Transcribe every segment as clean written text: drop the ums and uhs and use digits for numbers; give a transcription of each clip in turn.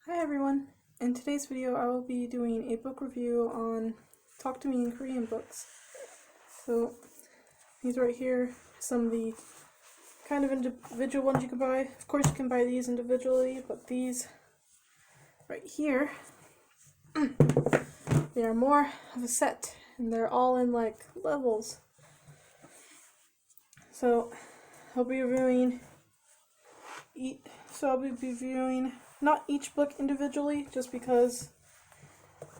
Hi everyone! In today's video I will be doing a book review on Talk to Me in Korean books. So these right here, some of the kind of individual ones you can buy. Of course you can buy these individually, but these right here, they are more of a set and they're all in like levels. So I'll be reviewing not each book individually, just because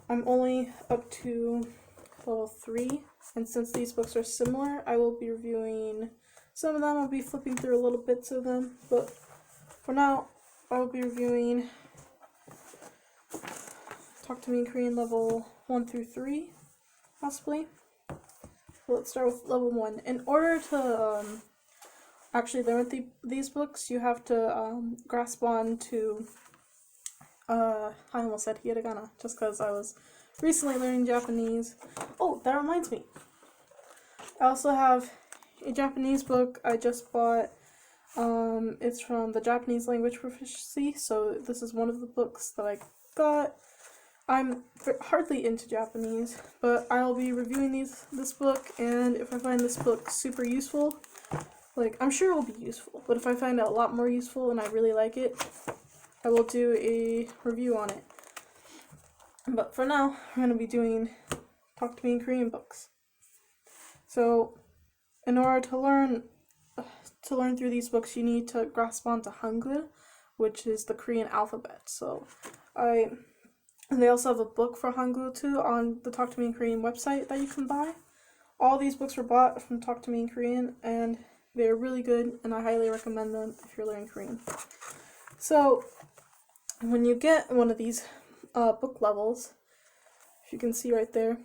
I'm only up to level 3, and since these books are similar, I will be reviewing some of them. I'll be flipping through a little bits of them, but for now, I will be reviewing Talk to Me in Korean level 1 through 3, possibly. So let's start with level 1. In order to actually learn with these books, you have to grasp on to I almost said hiragana, just because I was recently learning Japanese. Oh, that reminds me. I also have a Japanese book I just bought. It's from the Japanese Language Proficiency, so this is one of the books that I got. I'm hardly into Japanese, but I'll be reviewing this book, and if I find this book super useful, I'm sure it will be useful, but if I find it a lot more useful and I really like it, I will do a review on it. But for now, I'm going to be doing Talk to Me in Korean books. So, in order to learn through these books, you need to grasp onto Hangul, which is the Korean alphabet. So, they also have a book for Hangul too on the Talk to Me in Korean website that you can buy. All these books were bought from Talk to Me in Korean, and they're really good, and I highly recommend them if you're learning Korean. So, when you get one of these book levels, if you can see right there,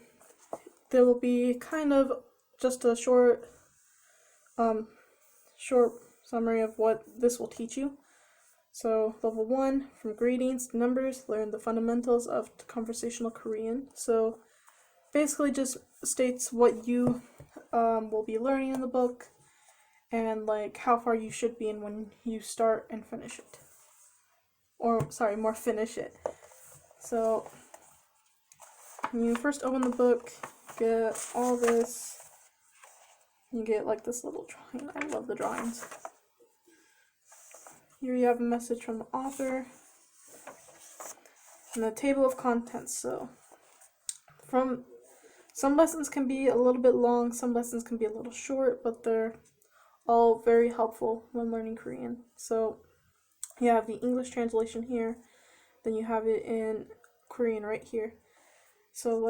there will be kind of just a short summary of what this will teach you. So, level 1, from greetings to numbers, learn the fundamentals of conversational Korean. So, basically just states what you will be learning in the book, and how far you should be in when you start and finish it. Finish it. So, when you first open the book, get all this. You get this little drawing. I love the drawings. Here you have a message from the author. And the table of contents. So, some lessons can be a little bit long, some lessons can be a little short, but they're all very helpful when learning Korean. So, you have the English translation here, then you have it in Korean right here. So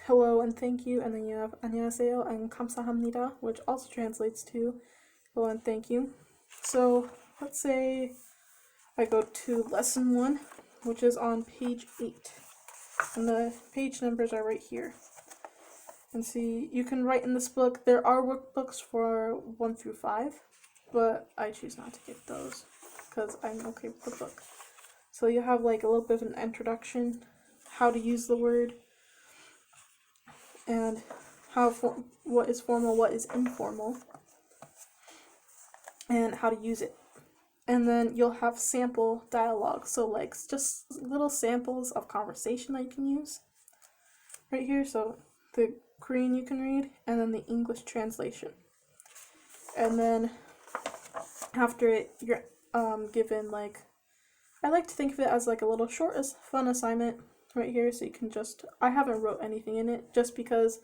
hello and thank you, and then you have 안녕하세요 and 감사합니다, which also translates to hello and thank you. So let's say I go to lesson 1, which is on page 8, and the page numbers are right here. And see, you can write in this book. There are workbooks for 1 through 5, but I choose not to get those because I'm okay with the book. So you have a little bit of an introduction, how to use the word, and what is formal, what is informal, and how to use it. And then you'll have sample dialogue, so just little samples of conversation that you can use right here. So the Korean you can read, and then the English translation. And then after it, you're given I like to think of it as a little short fun assignment right here, so you can I haven't wrote anything in it just because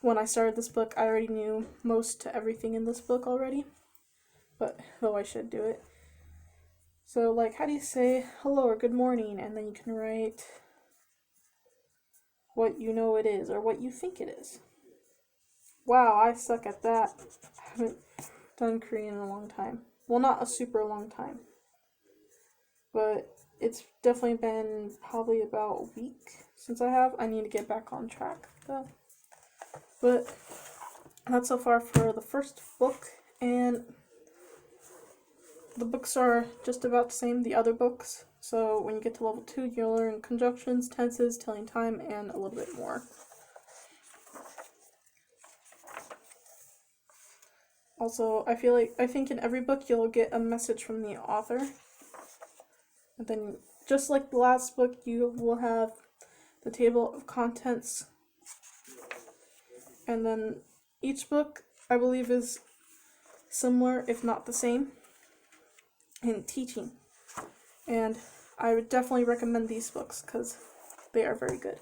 when I started this book I already knew most to everything in this book already, but though I should do it. So how do you say hello or good morning, and then you can write what you know it is or what you think it is. Wow, I suck at that. I haven't done Korean in a long time. Well, not a super long time, but it's definitely been probably about a week since I have. I need to get back on track though. But that's so far for the first book, and the books are just about the same, the other books. So when you get to level 2, you'll learn conjunctions, tenses, telling time, and a little bit more. Also, I think in every book you'll get a message from the author. And then just like the last book, you will have the table of contents, and then each book, I believe, is similar, if not the same, in teaching. And I would definitely recommend these books because they are very good.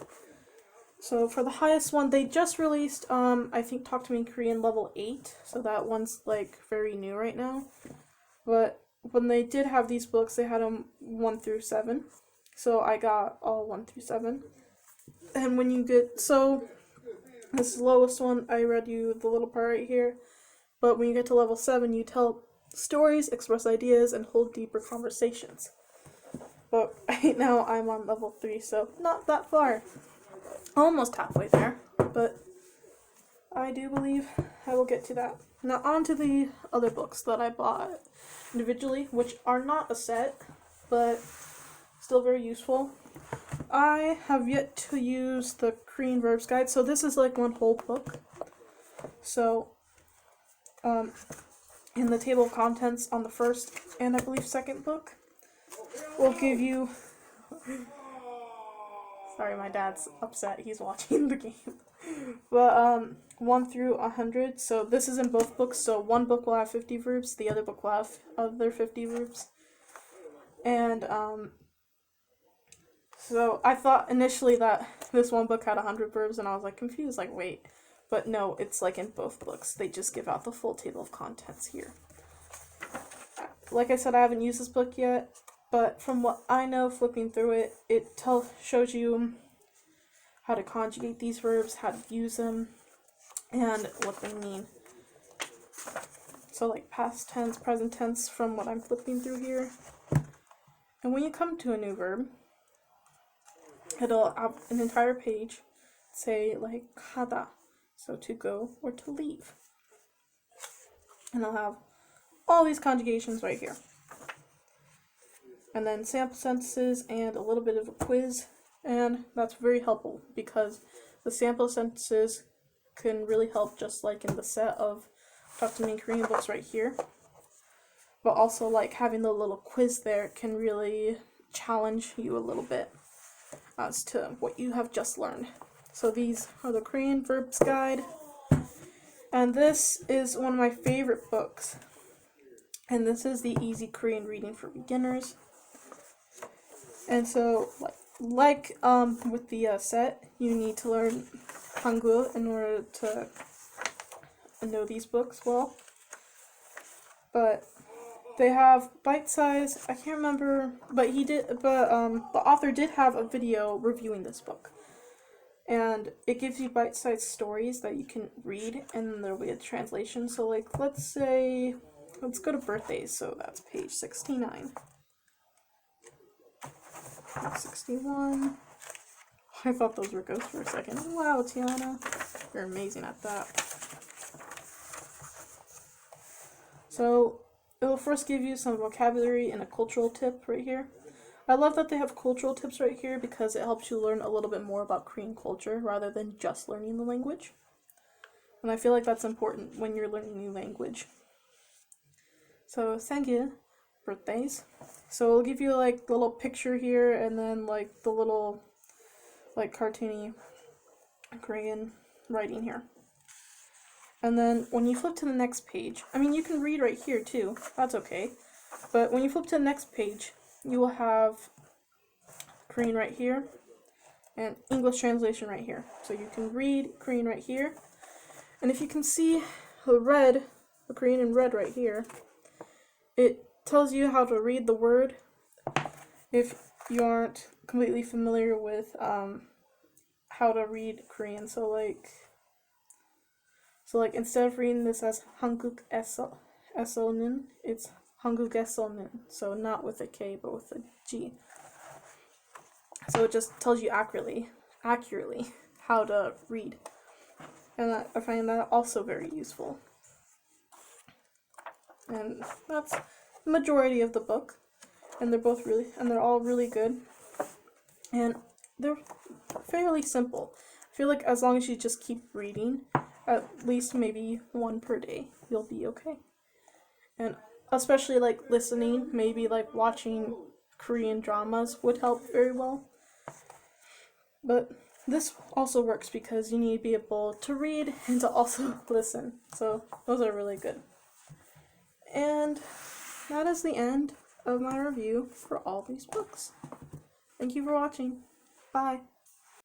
So for the highest one, they just released, I think, Talk to Me in Korean level 8. So that one's like very new right now. But when they did have these books, they had them 1 through 7. So I got all 1 through 7. And when you get, so this is the lowest one, I read you the little part right here. But when you get to level 7, you tell stories, express ideas, and hold deeper conversations. But right now I'm on level 3, so not that far. Almost halfway there, but I do believe I will get to that. Now on to the other books that I bought individually, which are not a set, but still very useful. I have yet to use the Korean Verbs Guide, so this is like one whole book. So, in the table of contents on the first and I believe second book, will give you... Sorry, my dad's upset. He's watching the game. But 1 through 100. So this is in both books. So one book will have 50 verbs. The other book will have other 50 verbs. And so I thought initially that this one book had 100 verbs, and I was like confused. Like, wait. But no, it's like in both books. They just give out the full table of contents here. Like I said, I haven't used this book yet. But from what I know, flipping through it, it shows you how to conjugate these verbs, how to use them, and what they mean. So like past tense, present tense, from what I'm flipping through here. And when you come to a new verb, it'll have an entire page, say like 가다, so to go or to leave. And I'll have all these conjugations right here. And then sample sentences and a little bit of a quiz, and that's very helpful because the sample sentences can really help, just like in the set of Talk to Me in Korean books right here. But also like having the little quiz there can really challenge you a little bit as to what you have just learned. So these are the Korean Verbs Guide, and this is one of my favorite books. And this is the Easy Korean Reading for Beginners. And so, like with the set, you need to learn Hangul in order to know these books well. But they have bite size. I can't remember, but the author did have a video reviewing this book, and it gives you bite sized stories that you can read, and then there'll be a translation. So, like, let's go to birthdays. So that's page 69. 61. I thought those were ghosts for a second. Wow, Tiana, you're amazing at that. So it'll first give you some vocabulary and a cultural tip right here. I love that they have cultural tips right here because it helps you learn a little bit more about Korean culture rather than just learning the language. And I feel like that's important when you're learning a new language. So, 생일, birthdays. So it'll give you like the little picture here, and then like the little like cartoony Korean writing here. And then when you flip to the next page, I mean you can read right here too, that's okay. But when you flip to the next page, you will have Korean right here and English translation right here. So you can read Korean right here. And if you can see the Korean in red right here, it tells you how to read the word if you aren't completely familiar with how to read Korean. So like instead of reading this as 한국에서는, it's 한국에서는. So not with a K but with a G. So it just tells you accurately how to read. And I find that also very useful. And that's the majority of the book, and they're all really good, and they're fairly simple. I feel like as long as you just keep reading, at least maybe one per day, you'll be okay. And especially like listening, maybe like watching Korean dramas would help very well. But this also works because you need to be able to read and to also listen. So those are really good. And that is the end of my review for all these books. Thank you for watching. Bye.